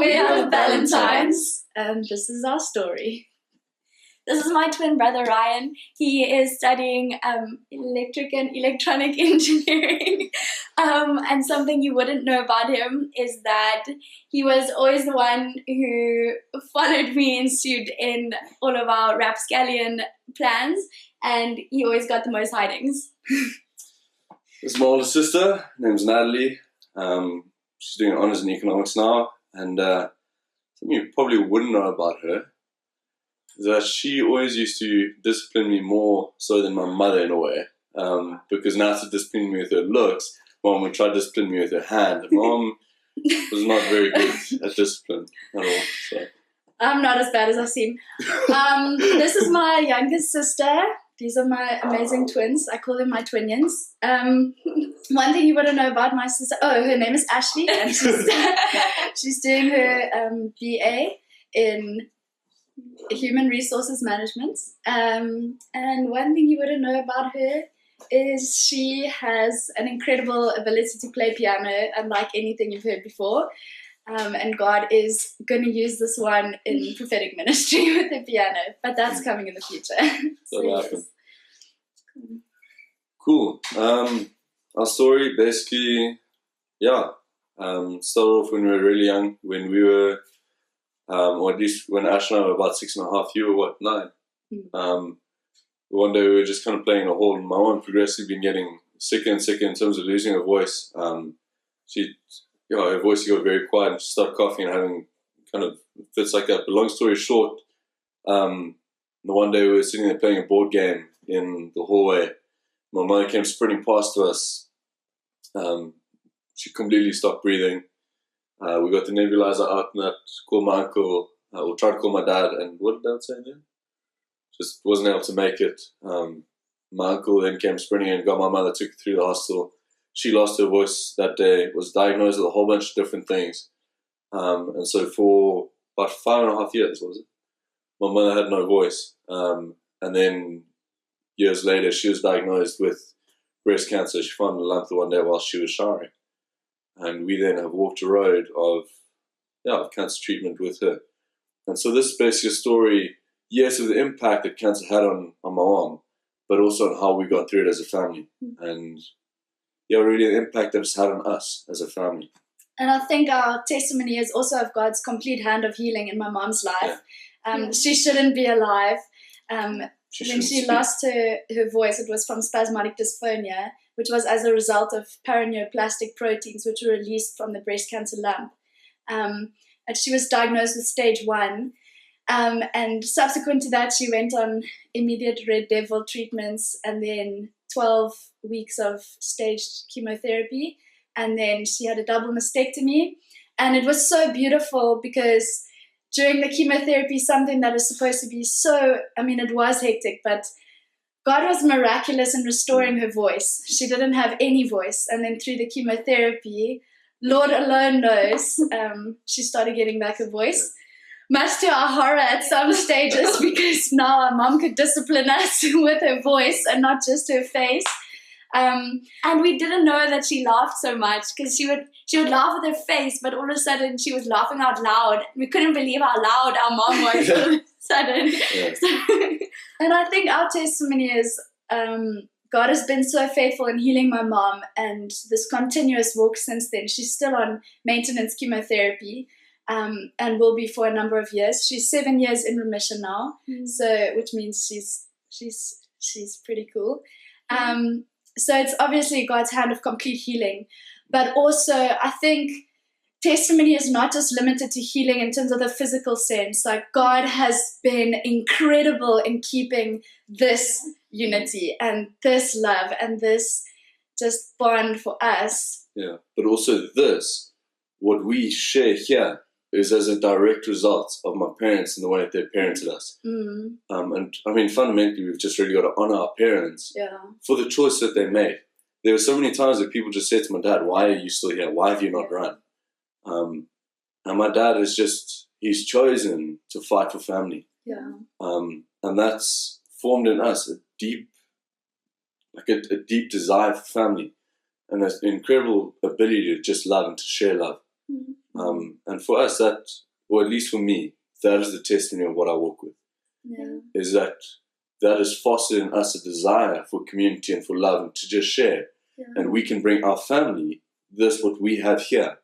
We are the Ballantines, and this is our story. This is my twin brother Ryan. He is studying electric and electronic engineering. And something you wouldn't know about him is that he was always the one who followed me and sued in all of our rapscallion plans, and he always got the most hidings. This is my older sister. Her name's Natalie. She's doing honours in economics now, and something you probably wouldn't know about her is that she always used to discipline me more so than my mother in a way, because now to discipline me with her looks, Mom would try to discipline me with her hand. Mom was not very good at discipline at all. So. I'm not as bad as I seem. This is my youngest sister. These are my amazing twins. I call them my twinions. One thing you wouldn't know about my sister, her name is Ashley, and she's doing her BA in Human Resources Management. And one thing you wouldn't know about her is she has an incredible ability to play piano, unlike anything you've heard before. And God is going to use this one in prophetic ministry with the piano, but that's coming in the future. That'll happen. Cool. Our story basically, started off when we were really young, when we were, or at least when Ash and I were about 6.5, you were 9? One day we were just kind of playing in a hall, and my mom progressively been getting sicker and sicker in terms of losing her voice. Her voice got very quiet, and she started coughing and having kind of fits like that. But long story short, the one day we were sitting there playing a board game in the hallway. My mother came sprinting past to us. She completely stopped breathing. We got the nebulizer out and that, called my uncle, or tried to call my dad, and what did Dad say then? Just wasn't able to make it. My uncle then came sprinting in, got my mother, took her through the hospital. She lost her voice that day, was diagnosed with a whole bunch of different things. And so for about 5.5 years, was it? My mother had no voice. And then years later, she was diagnosed with breast cancer. She found a lump the one day while she was showering. And we then have walked a road of cancer treatment with her. And so this is basically a story, yes, of the impact that cancer had on my mom, but also on how we got through it as a family. And really the impact that it's had on us as a family. And I think our testimony is also of God's complete hand of healing in my mom's life. She shouldn't be alive. When she lost her voice, it was from spasmodic dysphonia, which was as a result of paraneoplastic proteins, which were released from the breast cancer lump. And she was diagnosed with stage 1. And subsequent to that, she went on immediate red devil treatments and then 12 weeks of staged chemotherapy. And then she had a double mastectomy. And it was so beautiful because during the chemotherapy, something that is supposed to be it was hectic, but God was miraculous in restoring her voice. She didn't have any voice. And then through the chemotherapy, Lord alone knows, she started getting back her voice. Much to our horror at some stages, because now our mom could discipline us with her voice and not just her face. And we didn't know that she laughed so much, because she would laugh with her face, but all of a sudden she was laughing out loud. We couldn't believe how loud our mom was all of a sudden. And I think our testimony is God has been so faithful in healing my mom, and this continuous walk since then. She's still on maintenance chemotherapy. And will be for a number of years. She's 7 years in remission now, which means she's pretty cool. So it's obviously God's hand of complete healing, but also I think testimony is not just limited to healing in terms of the physical sense. Like, God has been incredible in keeping this unity and this love and this just bond for us. Yeah, but also what we share here is as a direct result of my parents and the way that they parented us. And I mean, fundamentally, we've just really got to honor our parents for the choice that they made. There were so many times that people just said to my dad, "Why are you still here? Why have you not run?" And my dad he's chosen to fight for family. And that's formed in us a deep desire for family, and an incredible ability to just love and to share love. And for us, that, or at least for me, that is the testimony of what I walk with. Yeah. Is that is fostering in us a desire for community and for love and to just share. Yeah. And we can bring our family, this what we have here,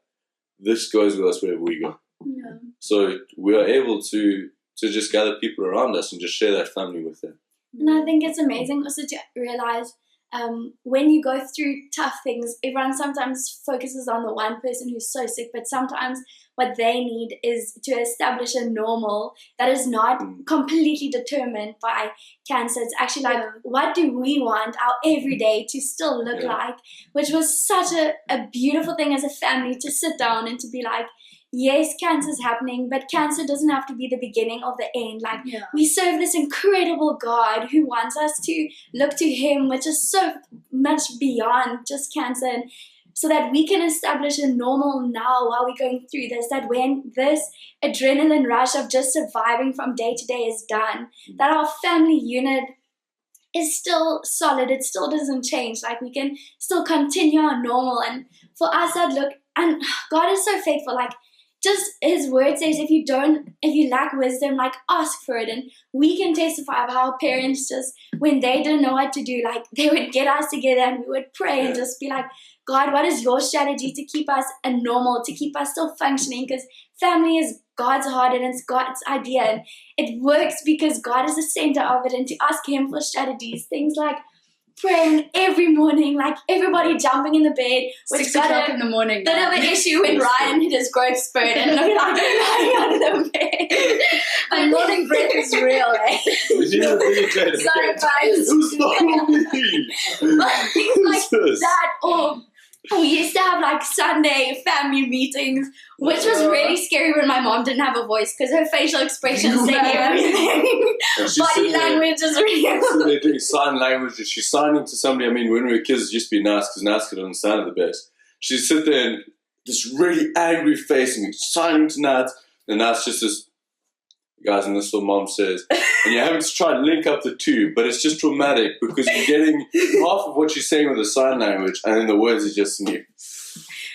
this goes with us wherever we go. Yeah. So we are able to just gather people around us and just share that family with them. And I think it's amazing also to realize when you go through tough things, everyone sometimes focuses on the one person who's so sick, but sometimes what they need is to establish a normal that is not completely determined by cancer. It's actually like, what do we want our everyday to still look like? Which was such a beautiful thing as a family to sit down and to be like, yes, cancer is happening, but cancer doesn't have to be the beginning of the end. Like, we serve this incredible God who wants us to look to Him, which is so much beyond just cancer, and so that we can establish a normal now while we're going through this, that when this adrenaline rush of just surviving from day to day is done, that our family unit is still solid. It still doesn't change. Like, we can still continue our normal. And for us, that look, and God is so faithful. Like, just His word says, if you lack wisdom, like, ask for it. And we can testify of how parents just, when they didn't know what to do, like, they would get us together and we would pray and just be like, God, what is your strategy to keep us a normal, to keep us still functioning? Because family is God's heart and it's God's idea. And it works because God is the center of it. And to ask Him for strategies, things like praying every morning, like everybody jumping in the bed. 6 o'clock in the morning. Bit of an issue when Ryan hit his growth spurt and like lying under the bed. My morning breath is real, eh? Sorry, guys. It was not me. But things like that, or we used to have like Sunday family meetings, which was really scary when my mom didn't have a voice because her facial expressions say everything. Body language is really. They're doing sign language. She's signing to somebody. I mean, when we were kids, it used to be Nas because Nas could understand it the best. She'd sit there and this really angry face and signing to Nas, and Nas just this. Guys, and this is what Mom says. And you're having to try and link up the two, but it's just traumatic because you're getting half of what she's saying with the sign language, and then the words are just new.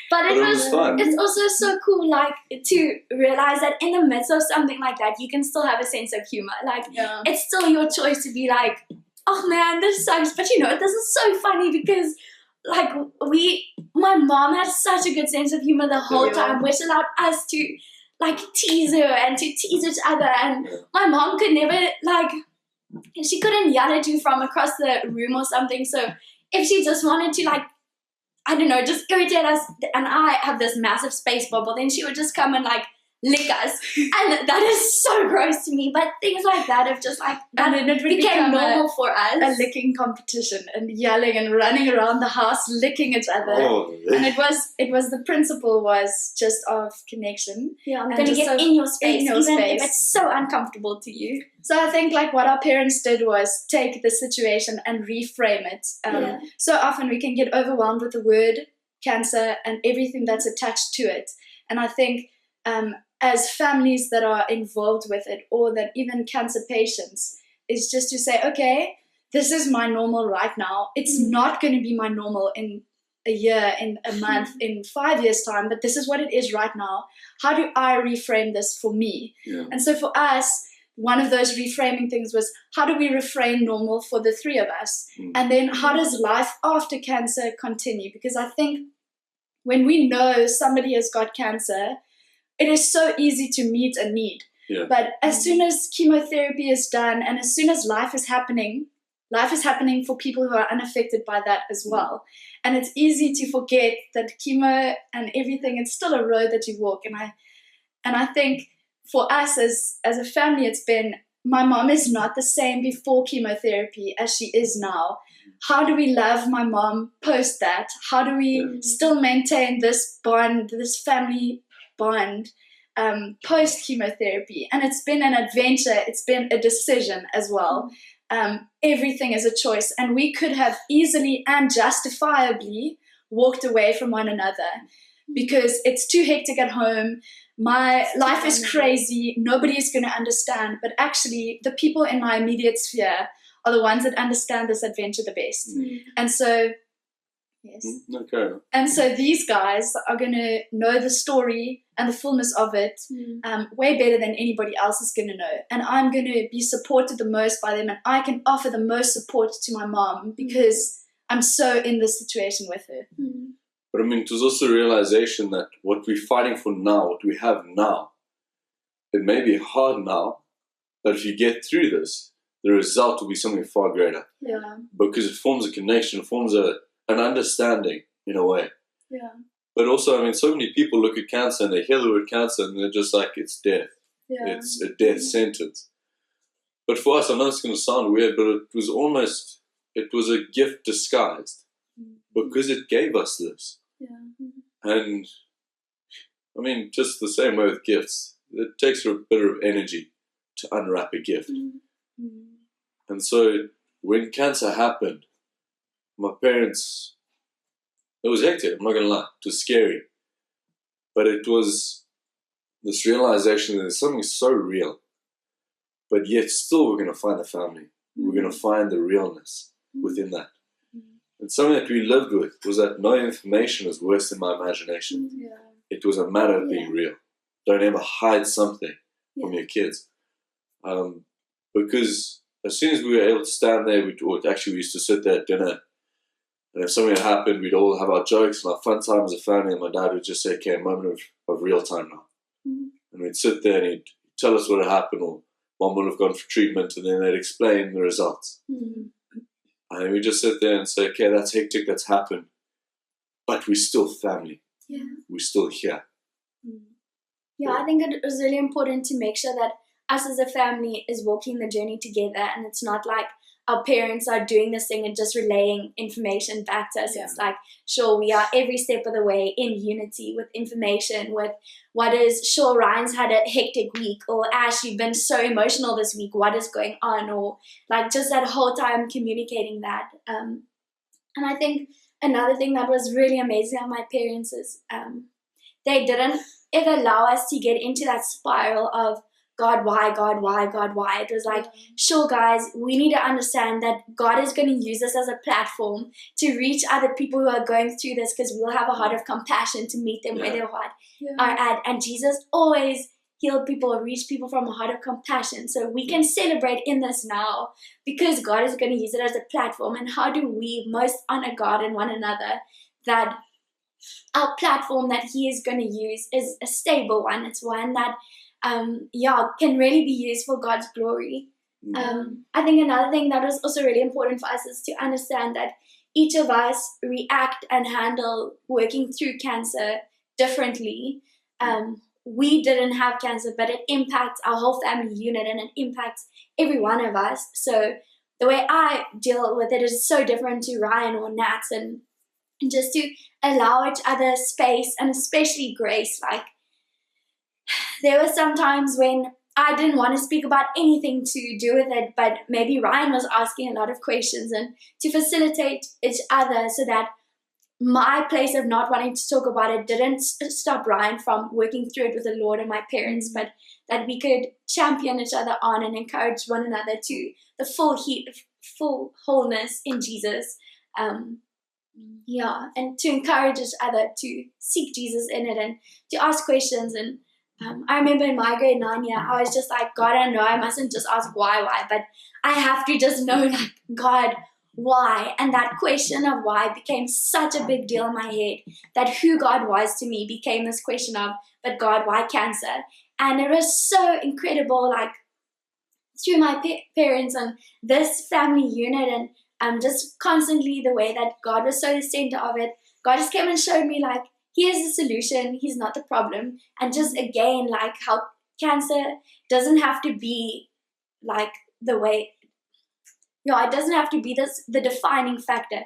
But it was fun. It's also so cool, like, to realize that in the midst of something like that, you can still have a sense of humor. Like, it's still your choice to be like, oh man, this sucks. But you know, this is so funny because, like, my mom had such a good sense of humor the whole time, which allowed us to, like, tease her and to tease each other. And my mom could never, like, she couldn't yell at you from across the room or something. So if she just wanted to, like, I don't know, just irritate us, and I have this massive space bubble, then she would just come and, like, lick us. And that is so gross to me. But things like that have just, like, that and then it would became normal for us. A licking competition and yelling and running around the house licking each other. And it was the principle was just of connection. Yeah, I'm going to get in your space, even if it's so uncomfortable to you. So I think, like, what our parents did was take the situation and reframe it. So often we can get overwhelmed with the word cancer and everything that's attached to it. And I think as families that are involved with it, or that even cancer patients, is just to say, okay, this is my normal right now. It's not going to be my normal in a year, in a month, in 5 years' time, but this is what it is right now. How do I reframe this for me? And so for us, one of those reframing things was, how do we reframe normal for the three of us? And then how does life after cancer continue? Because I think when we know somebody has got cancer, it is so easy to meet a need. But as soon as chemotherapy is done and as soon as life is happening for people who are unaffected by that as well. And it's easy to forget that chemo and everything, it's still a road that you walk. And I think for us as a family, it's been, my mom is not the same before chemotherapy as she is now. How do we love my mom post that? How do we still maintain this bond, this family bond post chemotherapy? And it's been an adventure. It's been a decision as well. Everything is a choice, and we could have easily and justifiably walked away from one another because it's too hectic at home. My life is crazy. Nobody is going to understand. But actually, the people in my immediate sphere are the ones that understand this adventure the best. And so Yes. No, carry on. And so these guys are going to know the story and the fullness of it way better than anybody else is going to know. And I'm going to be supported the most by them, and I can offer the most support to my mom because I'm so in this situation with her. But I mean, it was also a realization that what we're fighting for now, what we have now, it may be hard now, but if you get through this, the result will be something far greater. Yeah. Because it forms a connection, it forms an understanding in a way. Yeah. But also, I mean, so many people look at cancer and they hear the word cancer and they're just like, it's death. Yeah. It's a death sentence. But for us, I know it's going to sound weird, but it was a gift disguised because it gave us this. Yeah. And I mean, just the same way with gifts, it takes a bit of energy to unwrap a gift. And so when cancer happened, my parents, it was hectic, I'm not going to lie, it was scary. But it was this realization that there's something so real, but yet still we're going to find the family. We're going to find the realness within that. And something that we lived with was that no information is worse than my imagination. Yeah. It was a matter of being real. Don't ever hide something from your kids. Because as soon as we were able to stand there, we used to sit there at dinner, and if something had happened, we'd all have our jokes and our fun time as a family, and my dad would just say, okay, a moment of real time now. And we'd sit there and he'd tell us what had happened, or mom would have gone for treatment, and then they'd explain the results. And we just sit there and say, okay, that's hectic, that's happened, but we're still family. Yeah. We're still here. Yeah, I think it was really important to make sure that us as a family is walking the journey together, and it's not like our parents are doing this thing and just relaying information back to us. It's like, sure, we are every step of the way in unity with information, with what is, sure, Ryan's had a hectic week, or Ash, you've been so emotional this week, what is going on, or like just that whole time communicating that. And I think another thing that was really amazing of my parents is they didn't ever allow us to get into that spiral of God, why, God, why, God, why. It was like, sure, guys, we need to understand that God is going to use this as a platform to reach other people who are going through this, because we'll have a heart of compassion to meet them where their heart are at. And Jesus always healed people, reached people from a heart of compassion. So we can celebrate in this now because God is going to use it as a platform. And how do we most honor God and one another? That our platform that He is going to use is a stable one. It's one that can really be used for God's glory. I think another thing that was also really important for us is to understand that each of us react and handle working through cancer differently. We didn't have cancer, but it impacts our whole family unit and it impacts every one of us. So the way I deal with it is so different to Ryan or Nat, and just to allow each other space and especially grace. Like, there were some times when I didn't want to speak about anything to do with it, but maybe Ryan was asking a lot of questions, and to facilitate each other so that my place of not wanting to talk about it didn't stop Ryan from working through it with the Lord and my parents, but that we could champion each other on and encourage one another to the full wholeness in Jesus. And to encourage each other to seek Jesus in it and to ask questions. And I remember in my grade 9 year, I was just like, God, I know I mustn't just ask why, but I have to just know, like, God, why? And that question of why became such a big deal in my head, that who God was to me became this question of, but God, why cancer? And it was so incredible, like, through my parents and this family unit, and just constantly the way that God was so the center of it. God just came and showed me, like, He is the solution, He's not the problem. And just again, like, how cancer doesn't have to be like the way, it doesn't have to be the defining factor.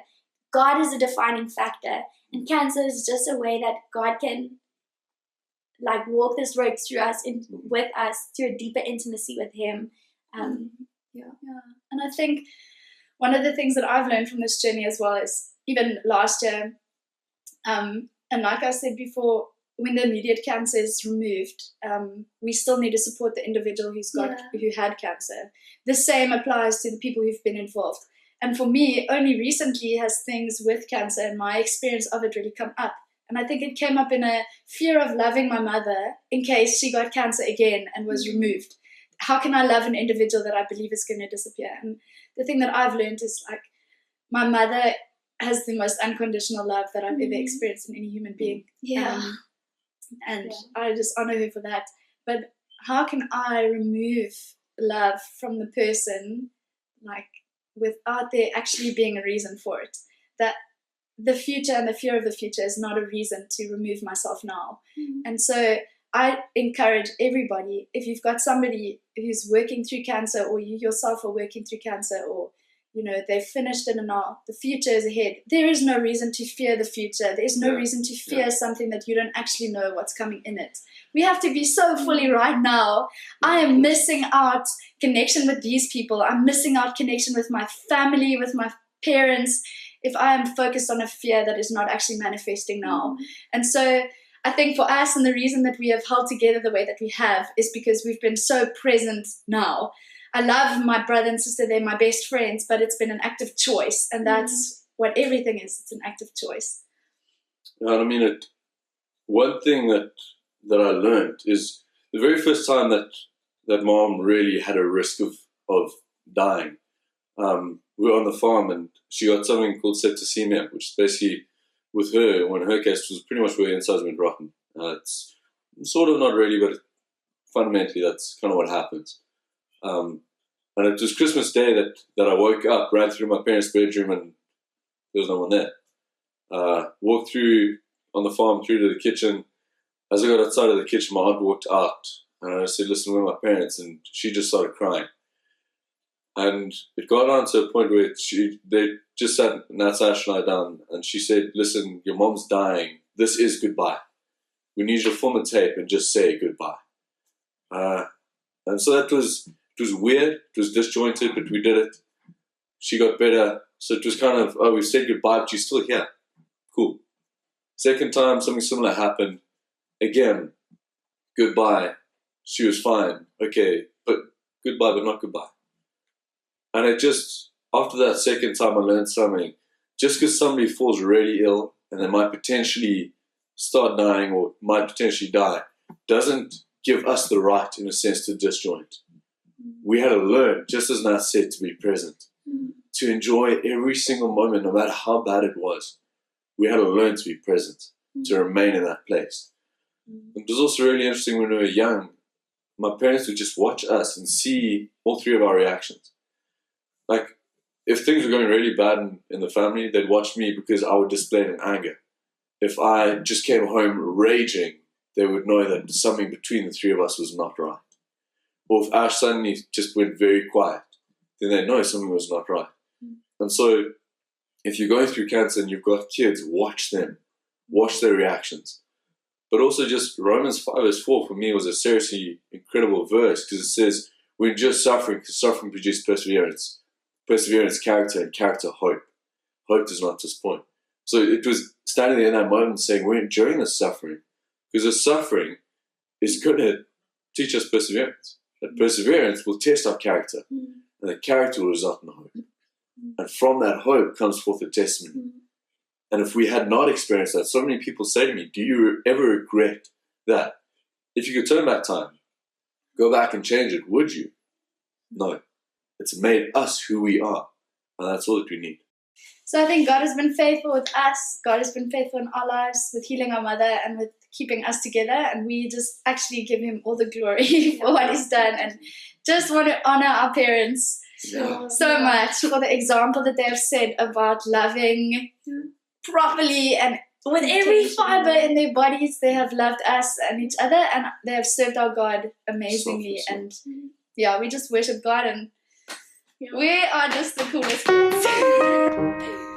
God is a defining factor, and cancer is just a way that God can, like, walk this road through us, with us, to a deeper intimacy with Him. And I think one of the things that I've learned from this journey as well is, even last year, and like I said before, when the immediate cancer is removed, we still need to support the individual who had cancer. The same applies to the people who've been involved. And for me, only recently has things with cancer and my experience of it really come up. And I think it came up in a fear of loving my mother in case she got cancer again and was removed. How can I love an individual that I believe is going to disappear? And the thing that I've learned is like, my mother has the most unconditional love that I've ever experienced in any human being. And I just honor her for that. But how can I remove love from the person, like, without there actually being a reason for it? That the future and the fear of the future is not a reason to remove myself now. And so I encourage everybody, if you've got somebody who's working through cancer, or you yourself are working through cancer, or they've finished it and now the future is ahead, there is no reason to fear the future. There is no reason to fear something that you don't actually know what's coming in it. We have to be so fully right now. I am missing out connection with these people. I'm missing out connection with my family, with my parents, if I am focused on a fear that is not actually manifesting now. And so I think for us, and the reason that we have held together the way that we have, is because we've been so present now. I love my brother and sister, they're my best friends, but it's been an active choice, and that's what everything is. It's an active choice. I mean, one thing that I learned is the very first time that mom really had a risk of dying. We were on the farm and she got something called septicemia, which is basically, with her, or in her case, was pretty much where her insides went rotten. It's sort of not really, but fundamentally that's kind of what happens. And it was Christmas Day that I woke up, ran through my parents' bedroom, and there was no one there. Walked through on the farm through to the kitchen. As I got outside of the kitchen, my aunt walked out, and I said, "Listen, where are my parents?" And she just started crying. And it got on to a point where they just sat Natasha and I down, and she said, "Listen, your mom's dying. This is goodbye. We need you to film a tape and just say goodbye." And so it was weird. It was disjointed, but we did it. She got better. So it was kind of, oh, we've said goodbye, but she's still here. Cool. Second time, something similar happened. Again, goodbye. She was fine. Okay, but goodbye, but not goodbye. And it just, after that second time, I learned something. Just because somebody falls really ill and they might potentially start dying or might potentially die, doesn't give us the right, in a sense, to disjoint. We had to learn, just as Nat said, to be present, to enjoy every single moment, no matter how bad it was. We had to learn to be present, to remain in that place. It was also really interesting when we were young. My parents would just watch us and see all three of our reactions. Like, if things were going really bad in the family, they'd watch me because I would display it in anger. If I just came home raging, they would know that something between the three of us was not right. Or if Ash suddenly just went very quiet, then they know something was not right. And so, if you're going through cancer and you've got kids, watch them. Watch their reactions. But also just Romans 5 verse 4 for me was a seriously incredible verse, because it says, we're just suffering, because suffering produces perseverance. Perseverance, character, and character, hope. Hope does not disappoint. So it was standing there in that moment saying, we're enjoying this suffering, because the suffering is going to teach us perseverance. That perseverance will test our character, and the character will result in hope. And from that hope comes forth a testimony. And if we had not experienced that, so many people say to me, do you ever regret that? If you could turn back time, go back and change it, would you? No. It's made us who we are. And that's all that we need. So I think God has been faithful with us. God has been faithful in our lives with healing our mother and with keeping us together. And we just actually give him all the glory for what he's done. And just want to honor our parents so much for the example that they have set about loving properly, and with every fiber in their bodies. They have loved us and each other, and they have served our God amazingly. And we just worship God, and we are just the coolest kids.